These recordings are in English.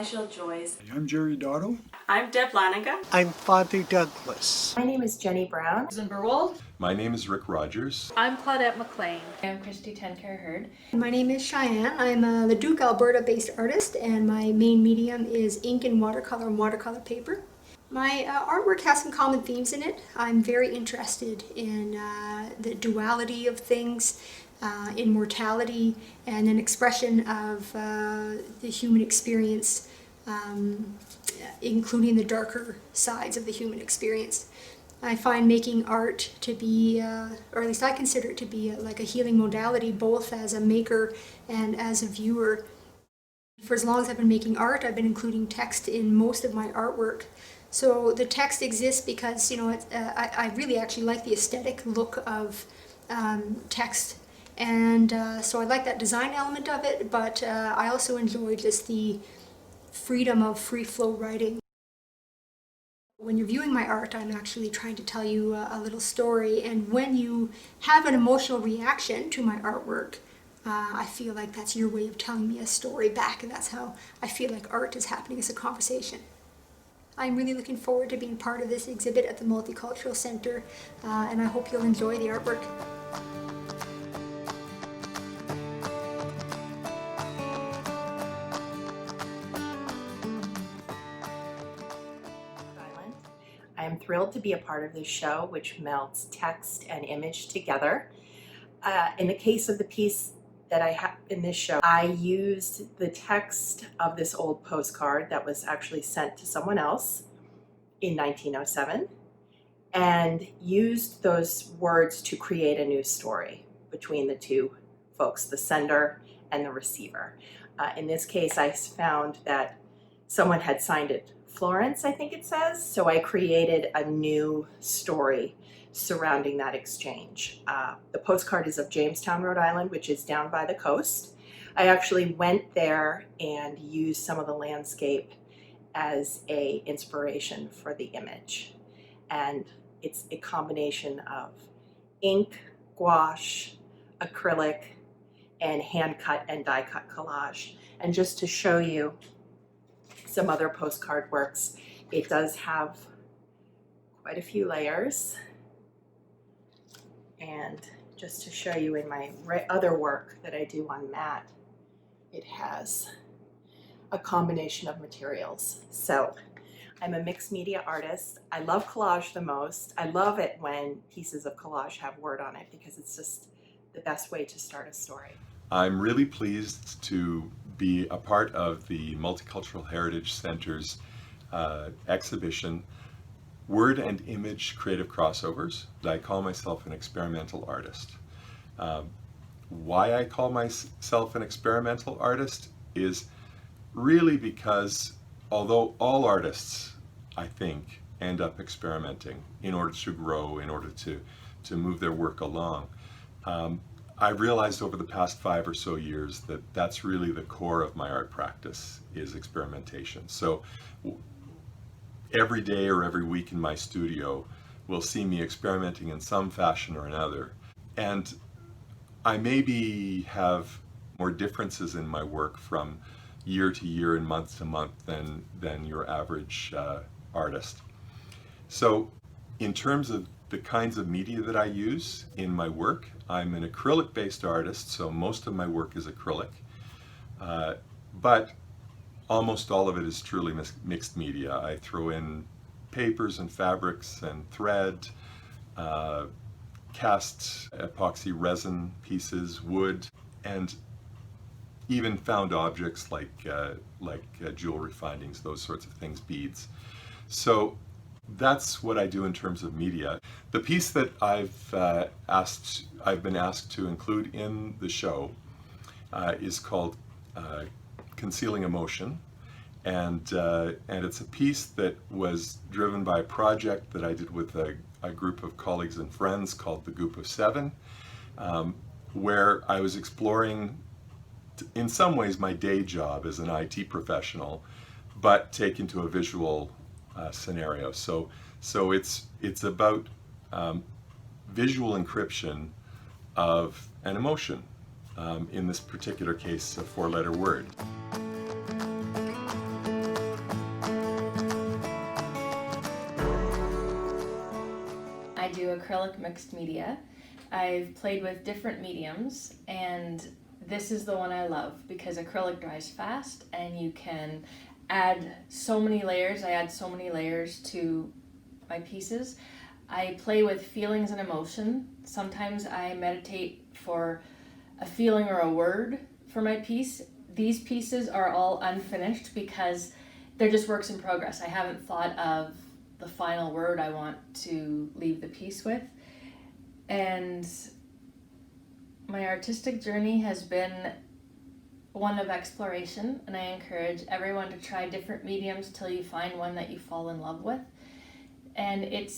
Mychele Joyes. I'm Gerry Dotto. I'm Laninga. I'm Father Douglas. My name is Jenny Brown. I'm Berwald. My name is Rick Rogers. I'm Claudette MacLean. I'm Kristi Tencarre. My name is Cheyenne. I'm a Leduc, Alberta-based artist, and my main medium is ink and watercolor paper. My artwork has some common themes in it. I'm very interested in the duality of things, immortality, and an expression of the human experience, including the darker sides of the human experience. I find making art to be, or at least I consider it to be, like a healing modality, both as a maker and as a viewer. For as long as I've been making art, I've been including text in most of my artwork. So the text exists because, I really actually like the aesthetic look of text. And so I like that design element of it, but I also enjoy just the freedom of free flow writing. When you're viewing my art, I'm actually trying to tell you a little story, and when you have an emotional reaction to my artwork, I feel like that's your way of telling me a story back, and that's how I feel like art is happening as a conversation. I'm really looking forward to being part of this exhibit at the Multicultural Center, and I hope you'll enjoy the artwork. I am thrilled to be a part of this show, which melts text and image together. In the case of the piece that I have in this show, I used the text of this old postcard that was actually sent to someone else in 1907 and used those words to create a new story between the two folks, the sender and the receiver. In this case, I found that someone had signed it Florence, I think it says, so I created a new story surrounding that exchange. The postcard is of Jamestown, Rhode Island, which is down by the coast. I actually went there and used some of the landscape as an inspiration for the image. And it's a combination of ink, gouache, acrylic, and hand-cut and die-cut collage. And just to show you some other postcard works, it does have quite a few layers. And just to show you in my other work that I do on matte, it has a combination of materials. So I'm a mixed media artist. I love collage the most. I love it when pieces of collage have word on it because it's just the best way to start a story. I'm really pleased to be a part of the Multicultural Heritage Center's exhibition, Word and Image Creative Crossovers. I call myself an experimental artist. Why I call myself an experimental artist is really because although all artists, I think, end up experimenting in order to grow, in order to move their work along, I've realized over the past 5 or so years that that's really the core of my art practice, is experimentation. So every day or every week in my studio will see me experimenting in some fashion or another. And I maybe have more differences in my work from year to year and month to month than your average artist. So in terms of the kinds of media that I use in my work, I'm an acrylic-based artist, so most of my work is acrylic, but almost all of it is truly mixed media. I throw in papers and fabrics and thread, cast epoxy resin pieces, wood, and even found objects like jewelry findings, those sorts of things, beads. So that's what I do in terms of media. The piece that I've been asked to include in the show is called Concealing Emotion, and it's a piece that was driven by a project that I did with a group of colleagues and friends called the Group of Seven, where I was exploring, in some ways, my day job as an IT professional, but taken to a visual scenario. So it's about visual encryption of an emotion, in this particular case, a 4-letter word. I do acrylic mixed media. I've played with different mediums, and this is the one I love because acrylic dries fast and you can add so many layers. I add so many layers to my pieces. I play with feelings and emotion. Sometimes I meditate for a feeling or a word for my piece. These pieces are all unfinished because they're just works in progress. I haven't thought of the final word I want to leave the piece with. And my artistic journey has been one of exploration, and I encourage everyone to try different mediums till you find one that you fall in love with. And it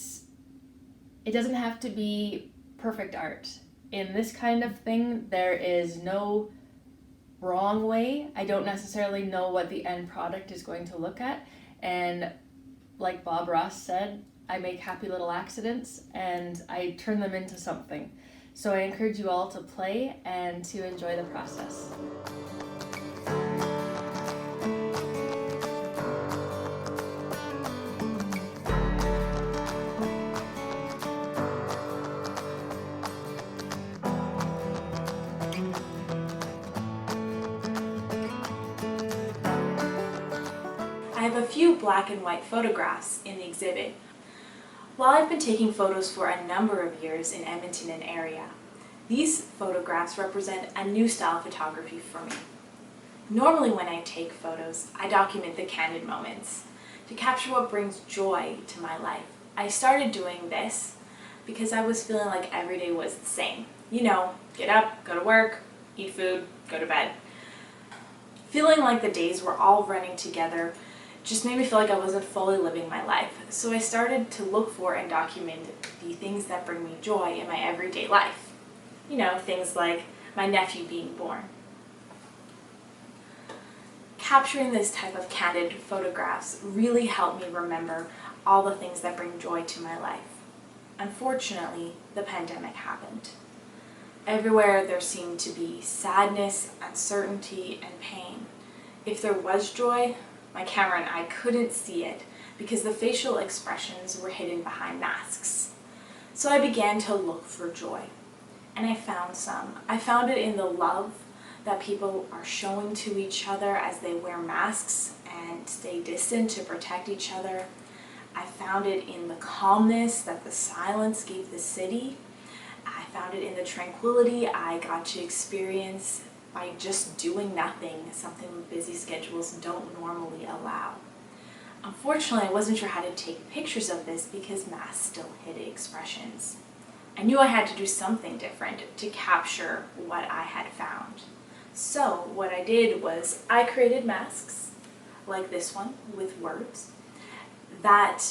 doesn't have to be perfect art. In this kind of thing, there is no wrong way. I don't necessarily know what the end product is going to look at, and like Bob Ross said, I make happy little accidents and I turn them into something. So I encourage you all to play and to enjoy the process. I have a few black and white photographs in the exhibit. While I've been taking photos for a number of years in Edmonton and area, these photographs represent a new style of photography for me. Normally when I take photos, I document the candid moments to capture what brings joy to my life. I started doing this because I was feeling like every day was the same. You know, get up, go to work, eat food, go to bed. Feeling like the days were all running together just made me feel like I wasn't fully living my life. So I started to look for and document the things that bring me joy in my everyday life. You know, things like my nephew being born. Capturing this type of candid photographs really helped me remember all the things that bring joy to my life. Unfortunately, the pandemic happened. Everywhere there seemed to be sadness, uncertainty, and pain. If there was joy, my camera and I couldn't see it because the facial expressions were hidden behind masks. So I began to look for joy, and I found some. I found it in the love that people are showing to each other as they wear masks and stay distant to protect each other. I found it in the calmness that the silence gave the city. I found it in the tranquility I got to experience by just doing nothing, something busy schedules don't normally allow. Unfortunately, I wasn't sure how to take pictures of this because masks still hid expressions. I knew I had to do something different to capture what I had found. So what I did was I created masks, like this one, with words, that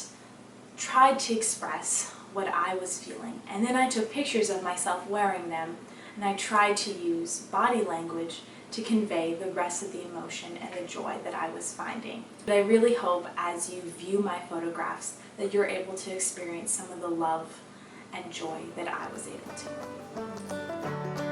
tried to express what I was feeling. And then I took pictures of myself wearing them, and I tried to use body language to convey the rest of the emotion and the joy that I was finding. But I really hope as you view my photographs that you're able to experience some of the love and joy that I was able to.